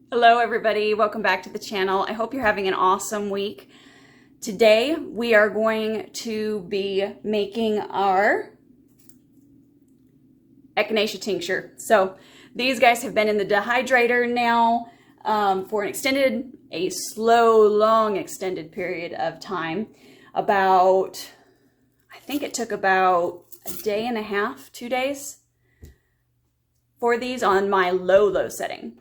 Hello everybody, welcome back to the channel. I hope you're having an awesome week. Today we are going to be making our Echinacea Tincture. So these guys have been in the dehydrator now for a slow, long extended period of time. I think it took about a day and a half, 2 days for these on my low setting.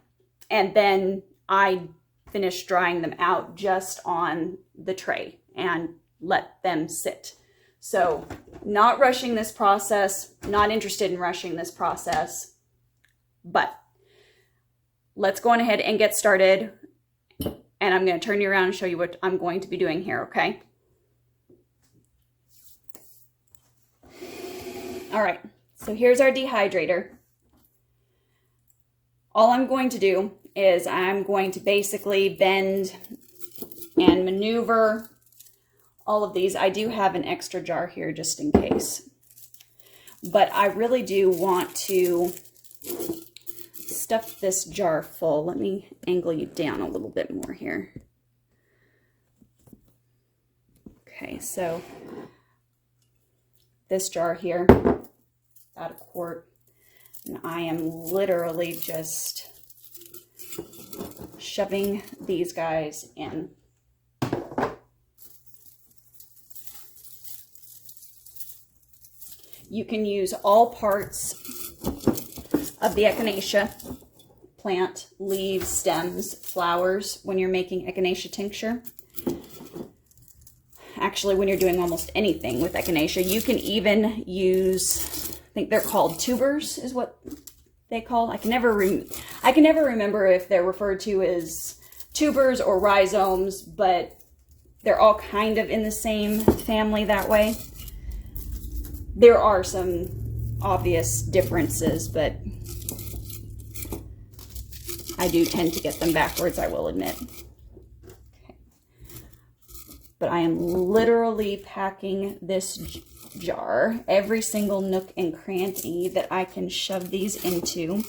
And then I finished drying them out just on the tray and let them sit. So not rushing this process, not interested in rushing this process, but let's go on ahead and get started. And I'm going to turn you around and show you what I'm going to be doing here, okay? All right, so here's our dehydrator. All I'm going to do is I'm going to basically bend and maneuver all of these. I do have an extra jar here just in case. But I really do want to stuff this jar full. Let me angle you down a little bit more here. Okay, so this jar here, about a quart. And I am literally just shoving these guys in. You can use all parts of the Echinacea plant, leaves, stems, flowers, when you're making Echinacea tincture. Actually, when you're doing almost anything with Echinacea, you can even use, I think they're called tubers is what they call. I can never remember if they're referred to as tubers or rhizomes, but they're all kind of in the same family that way. There are some obvious differences, but I do tend to get them backwards, I will admit. Okay. But I am literally packing this jar, every single nook and cranny that I can shove these into.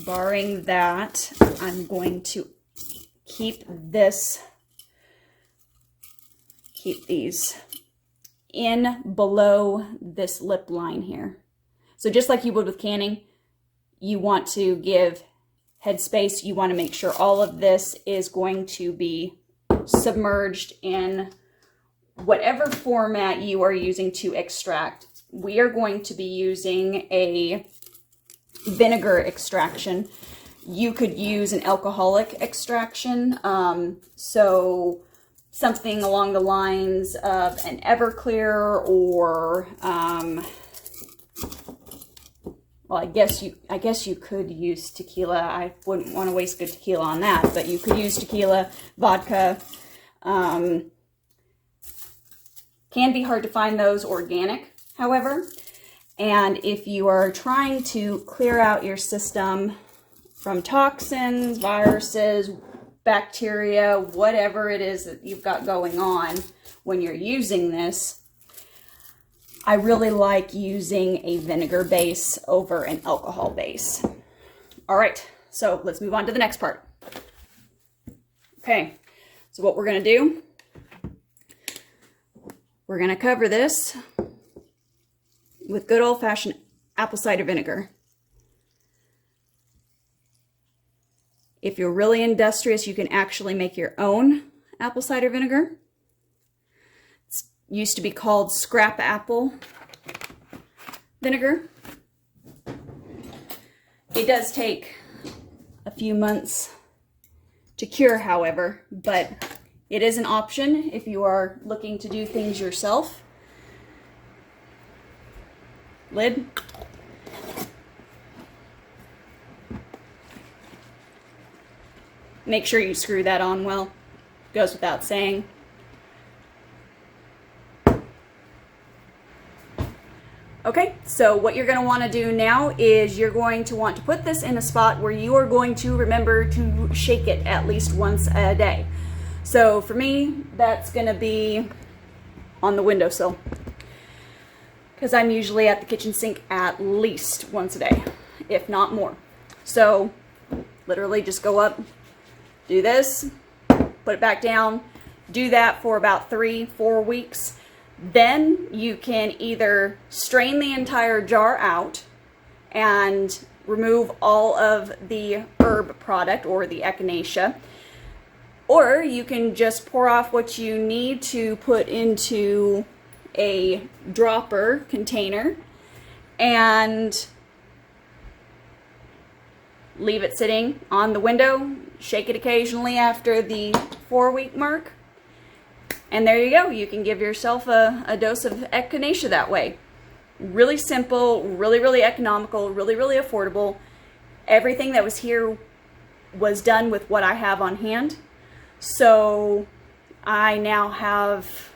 Barring that, I'm going to keep these in below this lip line here. So just like you would with canning, you want to give headspace. You want to make sure all of this is going to be submerged in whatever format you are using to extract. We are going to be using a vinegar extraction. You could use an alcoholic extraction. So something along the lines of an Everclear or well, I guess you could use tequila. I wouldn't want to waste good tequila on that, but you could use tequila, vodka. Can be hard to find those organic, however. And if you are trying to clear out your system from toxins, viruses, bacteria, whatever it is that you've got going on when you're using this, I really like using a vinegar base over an alcohol base. All right, so let's move on to the next part. Okay, so what we're gonna do, we're gonna cover this with good old-fashioned apple cider vinegar. If you're really industrious, you can actually make your own apple cider vinegar. Used to be called scrap apple vinegar. It does take a few months to cure, however, but it is an option if you are looking to do things yourself. Lid. Make sure you screw that on well. Goes without saying. Okay, so what you're going to want to do now is you're going to want to put this in a spot where you are going to remember to shake it at least once a day. So for me, that's going to be on the windowsill. because I'm usually at the kitchen sink at least once a day, if not more. So literally just go up, do this, put it back down, do that for about 3-4 weeks. Then you can either strain the entire jar out and remove all of the herb product or the echinacea, or you can just pour off what you need to put into a dropper container and leave it sitting on the window, shake it occasionally after the 4-week mark, and there you go. You can give yourself a dose of echinacea that way. Really simple, really economical, really affordable. Everything that was here was done with what I have on hand. So I now have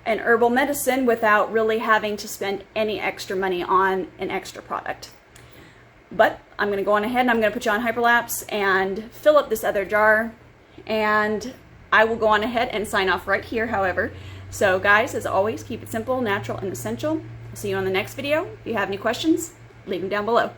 an herbal medicine without really having to spend any extra money on an extra product. But I'm going to go on ahead and I'm going to put you on hyperlapse and fill up this other jar, and I will go on ahead and sign off right here, however. So guys, as always, keep it simple, natural, and essential. I'll see you on the next video. If you have any questions, leave them down below.